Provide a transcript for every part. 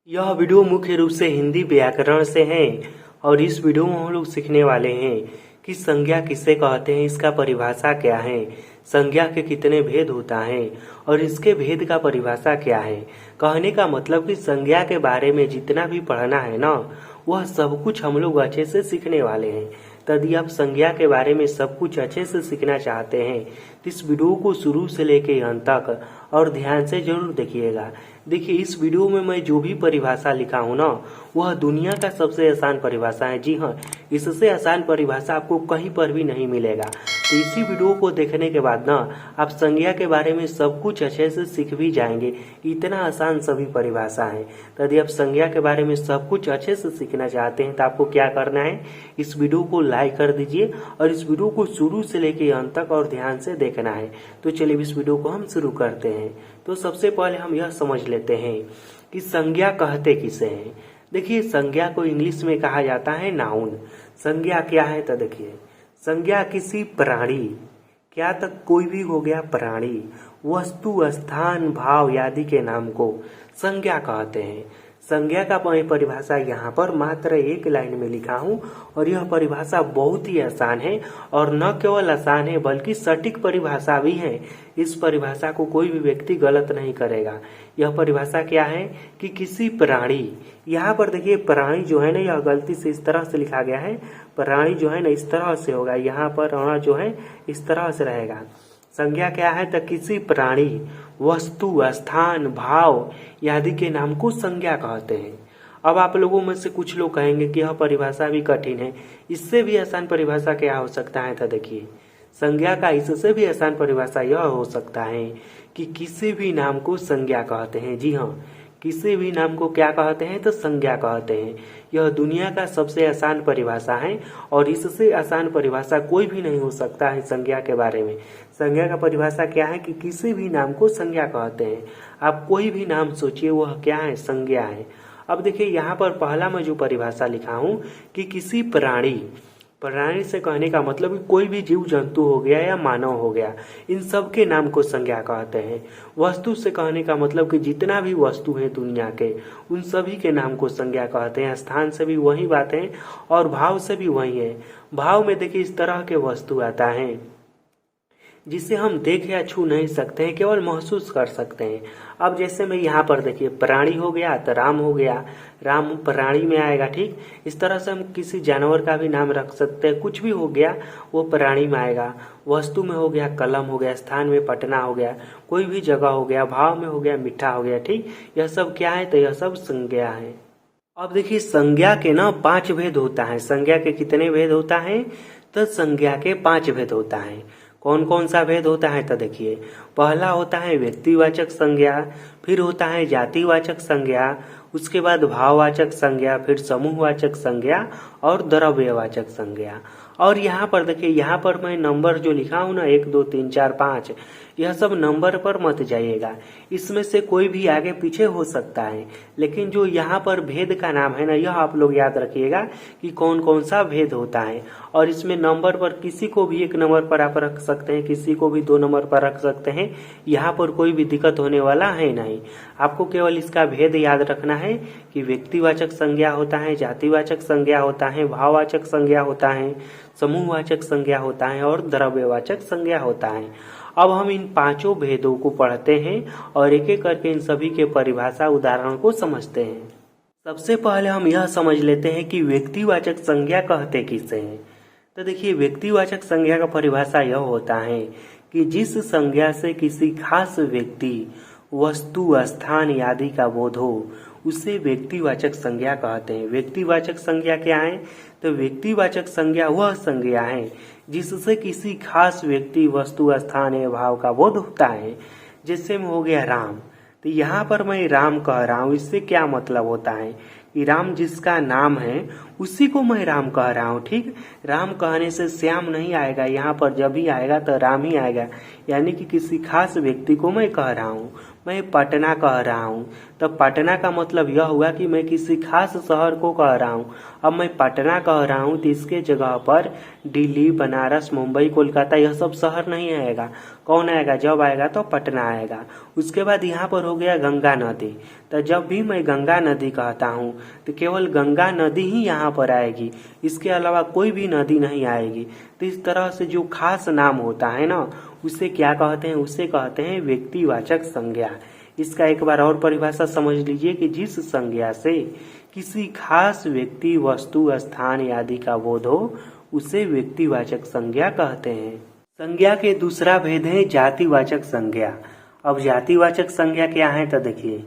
यह वीडियो मुख्य रूप से हिंदी व्याकरण से है और इस वीडियो में हम लोग सीखने वाले हैं कि संज्ञा किसे कहते हैं, इसका परिभाषा क्या है, संज्ञा के कितने भेद होता है और इसके भेद का परिभाषा क्या है। कहने का मतलब कि संज्ञा के बारे में जितना भी पढ़ना है ना, वह सब कुछ हम लोग अच्छे से सीखने वाले हैं। यदि आप संज्ञा के बारे में सब कुछ अच्छे से सीखना चाहते हैं तो इस वीडियो को शुरू से लेकर अंत तक और ध्यान से जरूर देखिएगा। देखिए, इस वीडियो में मैं जो भी परिभाषा लिखा हूँ ना, वह दुनिया का सबसे आसान परिभाषा है। जी हाँ, इससे आसान परिभाषा आपको कहीं पर भी नहीं मिलेगा। तो इसी वीडियो को देखने के बाद ना आप संज्ञा के बारे में सब कुछ अच्छे से सीख भी जाएंगे। इतना आसान सभी परिभाषा है। तो यदि आप संज्ञा के बारे में सब कुछ अच्छे से सीखना चाहते हैं तो आपको क्या करना है, इस वीडियो को लाइक कर दीजिए और इस वीडियो को शुरू से लेकर अंत तक और ध्यान से देखना है। तो चलिए इस वीडियो को हम शुरू करते हैं। तो सबसे पहले हम यह समझ लेते हैं कि संज्ञा कहते किसे हैं। देखिए, संज्ञा को इंग्लिश में कहा जाता है नाउन। संज्ञा क्या है तो देखिए, संज्ञा किसी प्राणी, क्या तक कोई भी हो गया प्राणी, वस्तु, स्थान, भाव आदि के नाम को संज्ञा कहते हैं। संज्ञा का मैं परिभाषा यहाँ पर मात्र एक लाइन में लिखा हूँ और यह परिभाषा बहुत ही आसान है और न केवल आसान है बल्कि सटीक परिभाषा भी है। इस परिभाषा को कोई भी व्यक्ति गलत नहीं करेगा। यह परिभाषा क्या है कि किसी प्राणी, यहाँ पर देखिए प्राणी जो है ना, यह गलती से इस तरह से लिखा गया है। प्राणी जो है ना इस तरह से होगा, यहाँ पर जो है इस तरह से रहेगा। संज्ञा क्या है तो किसी प्राणी, वस्तु, स्थान, भाव आदि के नाम को संज्ञा कहते हैं। अब आप लोगों में से कुछ लोग कहेंगे कि यह परिभाषा भी कठिन है, इससे भी आसान परिभाषा क्या हो सकता है। तो देखिए, संज्ञा का इससे भी आसान परिभाषा यह हो सकता है कि किसी भी नाम को संज्ञा कहते हैं। जी हाँ, किसी भी नाम को क्या कहते हैं तो संज्ञा कहते हैं। यह दुनिया का सबसे आसान परिभाषा है और इससे आसान परिभाषा कोई भी नहीं हो सकता है संज्ञा के बारे में। संज्ञा का परिभाषा क्या है कि किसी भी नाम को संज्ञा कहते हैं। आप कोई भी नाम सोचिए, वह क्या है, संज्ञा है। अब देखिए, यहाँ पर पहला मैं जो परिभाषा लिखा हूँ कि किसी प्राणी, प्राणी से कहने का मतलब कि कोई भी जीव जंतु हो गया या मानव हो गया, इन सब के नाम को संज्ञा कहते हैं। वस्तु से कहने का मतलब कि जितना भी वस्तु है दुनिया के, उन सभी के नाम को संज्ञा कहते हैं। स्थान से भी वही बात है और भाव से भी वही है। भाव में देखिए इस तरह के वस्तु आता है जिसे हम देख या छू नहीं सकते हैं, केवल महसूस कर सकते हैं। अब जैसे मैं यहाँ पर देखिए प्राणी हो गया तो राम हो गया, राम प्राणी में आएगा। ठीक इस तरह से हम किसी जानवर का भी नाम रख सकते हैं, कुछ भी हो गया वो प्राणी में आएगा। वस्तु में हो गया कलम हो गया, स्थान में पटना हो गया, कोई भी जगह हो गया, भाव में हो गया मीठा हो गया। ठीक, यह सब क्या है तो यह सब संज्ञा है। अब देखिए, संज्ञा के ना 5 भेद होता है। संज्ञा के कितने भेद होता है तो संज्ञा के 5 भेद होता है। कौन कौन सा भेद होता है तो देखिए, पहला होता है व्यक्तिवाचक संज्ञा, फिर होता है जातिवाचक संज्ञा, उसके बाद भाववाचक संज्ञा, फिर समूहवाचक संज्ञा और द्रव्यवाचक संज्ञा। और यहाँ पर देखिए, यहाँ पर मैं नंबर जो लिखा हूँ ना 1 2 3 4 5, यह सब नंबर पर मत जाइएगा। इसमें से कोई भी आगे पीछे हो सकता है, लेकिन जो यहाँ पर भेद का नाम है ना, यह आप लोग याद रखिएगा कि कौन कौन सा भेद होता है। और इसमें नंबर पर किसी को भी 1 नंबर पर आप रख सकते हैं, किसी को भी 2 नंबर पर रख सकते हैं। यहाँ पर कोई भी दिक्कत होने वाला है नहीं। आपको केवल इसका भेद याद रखना है कि व्यक्तिवाचक संज्ञा होता है, जातिवाचक संज्ञा होता है, भाववाचक संज्ञा होता है, समूहवाचक संज्ञा होता है और द्रव्यवाचक संज्ञा होता है। अब हम इन 5 भेदों को पढ़ते हैं और एक एक करके इन सभी के परिभाषा उदाहरण को समझते हैं। सबसे पहले हम यह समझ लेते हैं कि व्यक्तिवाचक संज्ञा कहते किसे हैं। तो देखिए, व्यक्तिवाचक संज्ञा का परिभाषा यह होता है कि जिस संज्ञा से किसी खास व्यक्ति, वस्तु, स्थान आदि का बोध हो, उसे व्यक्तिवाचक संज्ञा कहते हैं। व्यक्तिवाचक संज्ञा क्या है तो व्यक्तिवाचक संज्ञा वह संज्ञा है जिससे किसी खास व्यक्ति, वस्तु, स्थान या भाव का बोध होता है। जैसे में हो गया राम, तो यहाँ पर मैं राम कह रहा हूँ, इससे क्या मतलब होता है कि राम जिसका नाम है उसी को मैं राम कह रहा हूँ। ठीक, राम कहने से श्याम नहीं आएगा, यहाँ पर जब भी आएगा तो राम ही आएगा, यानी कि किसी खास व्यक्ति को मैं कह रहा हूँ। मैं पटना कह रहा हूँ तो पटना का मतलब यह हुआ कि मैं किसी खास शहर को कह रहा हूँ। अब मैं पटना कह रहा हूँ तो इसके जगह पर दिल्ली, बनारस, मुंबई, कोलकाता यह सब शहर नहीं आएगा। कौन आएगा, जब आएगा तो पटना आएगा। उसके बाद यहाँ पर हो गया गंगा नदी। तो जब भी मैं गंगा नदी कहता हूँ तो केवल गंगा नदी ही यहाँ पर आएगी, इसके अलावा कोई भी नदी नहीं आएगी। तो इस तरह से जो खास नाम होता है ना, उसे क्या कहते हैं? उसे कहते हैं व्यक्तिवाचक संज्ञा। इसका एक बार और परिभाषा समझ लीजिए कि जिस संज्ञा से किसी खास व्यक्ति, वस्तु, स्थान आदि का बोध हो, उसे व्यक्तिवाचक संज्ञा कहते हैं। संज्ञा के दूसरा भेद है जातिवाचक संज्ञा। अब जातिवाचक संज्ञा क्या है? तो देखिए,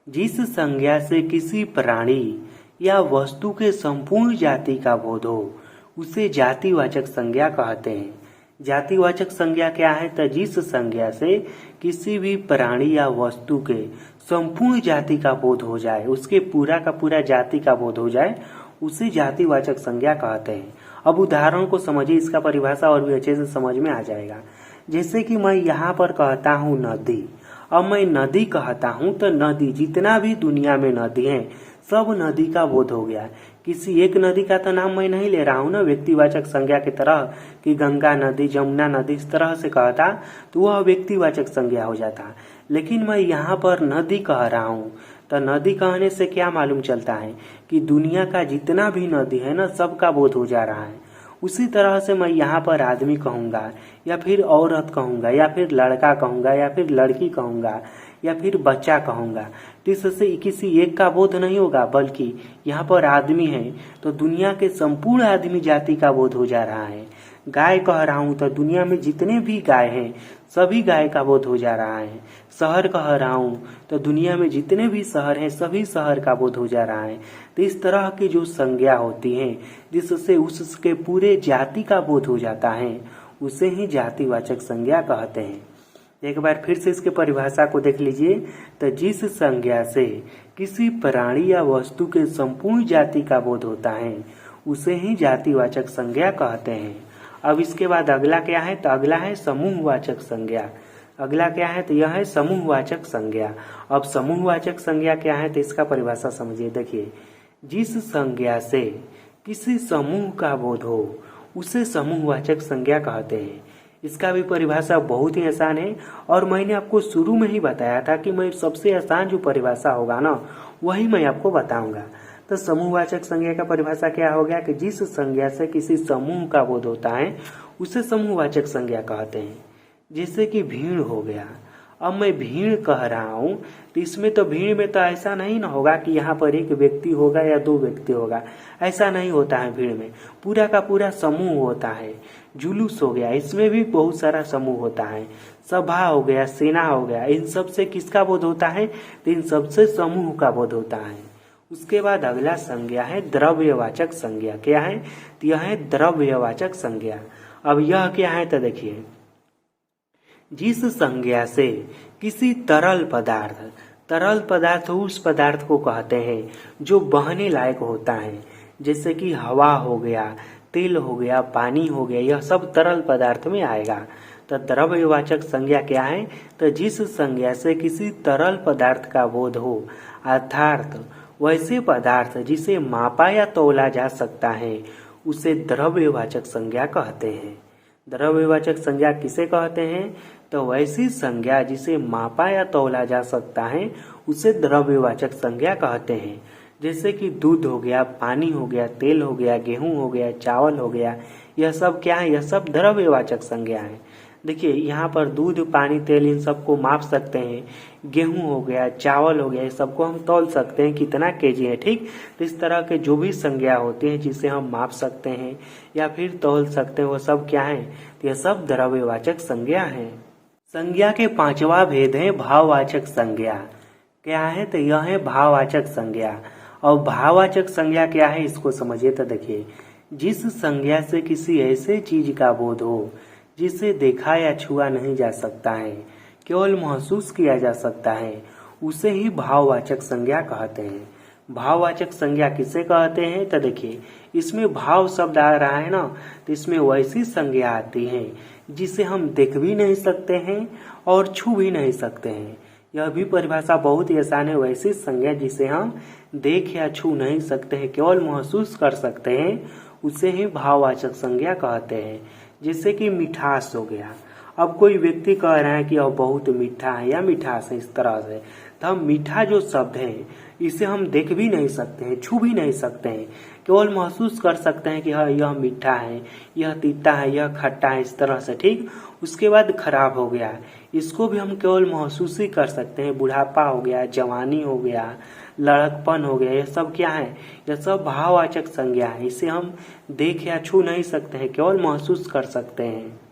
जिस संज्ञा से किसी प्राणी या वस्तु के संपूर्ण जाति का बोध हो, उसे जातिवाचक संज्ञा कहते हैं। जातिवाचक संज्ञा क्या है? तो जिस संज्ञा से किसी भी प्राणी या वस्तु के संपूर्ण जाति का बोध हो जाए, उसके पूरा का पूरा जाति का बोध हो जाए, उसे जातिवाचक संज्ञा कहते हैं। अब उदाहरण को समझिए, इसका परिभाषा और भी अच्छे से समझ में आ जाएगा। जैसे कि मैं यहाँ पर कहता हूँ नदी। अब मैं नदी कहता हूँ तो नदी, जितना भी दुनिया में नदी है, सब नदी का बोध हो गया। किसी एक नदी का तो नाम मैं नहीं ले रहा हूँ ना व्यक्तिवाचक संज्ञा की तरह, कि गंगा नदी, जमुना नदी, इस तरह से कहता तो वह व्यक्तिवाचक संज्ञा हो जाता। लेकिन मैं यहाँ पर नदी कह रहा हूँ, तो नदी कहने से क्या मालूम चलता है कि दुनिया का जितना भी नदी है ना, सबका बोध हो जा रहा है। उसी तरह से मैं यहाँ पर आदमी कहूँगा, या फिर औरत कहूँगा, या फिर लड़का कहूँगा, या फिर लड़की कहूँगा, या फिर बच्चा कहूँगा, तो इससे किसी एक का बोध नहीं होगा, बल्कि यहाँ पर आदमी है तो दुनिया के संपूर्ण आदमी जाति का बोध हो जा रहा है। गाय कह रहा हूँ तो दुनिया में जितने भी गाय हैं, सभी गाय का बोध हो जा रहा है। शहर कह रहा हूँ तो दुनिया में जितने भी शहर हैं, सभी शहर का बोध हो जा रहा है। तो इस तरह की जो संज्ञा होती है, जिससे उसके पूरे जाति का बोध हो जाता है, उसे ही जातिवाचक संज्ञा कहते हैं। एक बार फिर से इसके परिभाषा को देख लीजिए। तो जिस संज्ञा से किसी प्राणी या वस्तु के संपूर्ण जाति का बोध होता है, उसे ही जातिवाचक संज्ञा कहते हैं। अब इसके बाद अगला क्या है? तो अगला है समूहवाचक संज्ञा। अगला क्या है? तो यह है समूहवाचक संज्ञा। अब समूहवाचक संज्ञा क्या है? तो इसका परिभाषा समझिए। देखिए, जिस संज्ञा से किसी समूह का बोध हो, उसे समूहवाचक संज्ञा कहते हैं। इसका भी परिभाषा बहुत ही आसान है, और मैंने आपको शुरू में ही बताया था कि मैं सबसे आसान जो परिभाषा होगा ना, वही मैं आपको बताऊंगा। तो समूहवाचक संज्ञा का परिभाषा क्या हो गया कि जिस संज्ञा से किसी समूह का बोध होता है, उसे समूहवाचक संज्ञा कहते हैं। जैसे कि भीड़ हो गया। अब मैं भीड़ कह रहा हूँ तो इसमें तो भीड़ में तो ऐसा नहीं ना होगा कि यहाँ पर एक व्यक्ति होगा या दो व्यक्ति होगा, ऐसा नहीं होता है। भीड़ में पूरा का पूरा समूह होता है। जुलूस हो गया, इसमें भी बहुत सारा समूह होता है। सभा हो गया, सेना हो गया, इन सब से किसका बोध होता है? तो इन सबसे समूह का बोध होता है। उसके बाद अगला संज्ञा है द्रव्यवाचक संज्ञा। क्या है? तो यह है द्रव्यवाचक संज्ञा। अब यह क्या है? तो देखिए, जिस संज्ञा से किसी तरल पदार्थ उस पदार्थ को कहते हैं जो बहने लायक होता है। जैसे कि हवा हो गया, तेल हो गया, पानी हो गया, यह सब तरल पदार्थ में आएगा। तो द्रव्यवाचक संज्ञा क्या है? तो जिस संज्ञा से किसी तरल पदार्थ का बोध हो, अर्थात वैसे पदार्थ जिसे मापा या तौला जा सकता है, उसे द्रव्यवाचक संज्ञा कहते हैं। द्रव्यवाचक संज्ञा किसे कहते हैं? तो वैसी संज्ञा जिसे मापा या तौला जा सकता है, उसे द्रव्यवाचक संज्ञा कहते हैं। जैसे कि दूध हो गया, पानी हो गया, तेल हो गया, गेहूं हो गया, चावल हो गया, यह सब क्या है? यह सब द्रव्यवाचक संज्ञा है। देखिए, यहाँ पर दूध, पानी, तेल, इन सबको माप सकते हैं। गेहूं हो गया, चावल हो गया, ये सबको हम तौल सकते हैं कितना केजी है। ठीक, तो इस तरह के जो भी संज्ञा होती है जिसे हम माप सकते हैं या फिर तौल सकते हैं, वो सब क्या है? तो यह सब द्रव्यवाचक संज्ञा है। संज्ञा के पांचवा भेद है भाववाचक संज्ञा। क्या है? तो यह है भाववाचक संज्ञा। और भाववाचक संज्ञा क्या है, इसको समझिए। तो देखिए, जिस संज्ञा से किसी ऐसे चीज का बोध हो जिसे देखा या छुआ नहीं जा सकता है, केवल महसूस किया जा सकता है, उसे ही भाववाचक संज्ञा कहते हैं। भाववाचक संज्ञा किसे कहते हैं? तो देखिए, इसमें भाव शब्द आ रहा है ना, तो इसमें वैसी संज्ञा आती है जिसे हम देख भी नहीं सकते हैं और छू भी नहीं सकते हैं। यह भी परिभाषा बहुत ही आसान है। वैसी संज्ञा जिसे हम देख या छू नहीं सकते हैं, केवल महसूस कर सकते हैं, उसे ही भाववाचक संज्ञा कहते हैं। जैसे कि मिठास हो गया। अब कोई व्यक्ति कह रहा है कि यह बहुत मीठा है या मिठास है, इस तरह से, तो हम मीठा जो शब्द है इसे हम देख भी नहीं सकते हैं, छू भी नहीं सकते हैं, केवल महसूस कर सकते हैं कि हाँ यह मीठा है, यह तीता है, यह खट्टा है, इस तरह से। ठीक, उसके बाद खराब हो गया, इसको भी हम केवल महसूस ही कर सकते हैं। बुढ़ापा हो गया, जवानी हो गया, लड़कपन हो गया, यह सब क्या है? यह सब भाववाचक संज्ञा है। इसे हम देख या छू नहीं सकते हैं, केवल महसूस कर सकते हैं।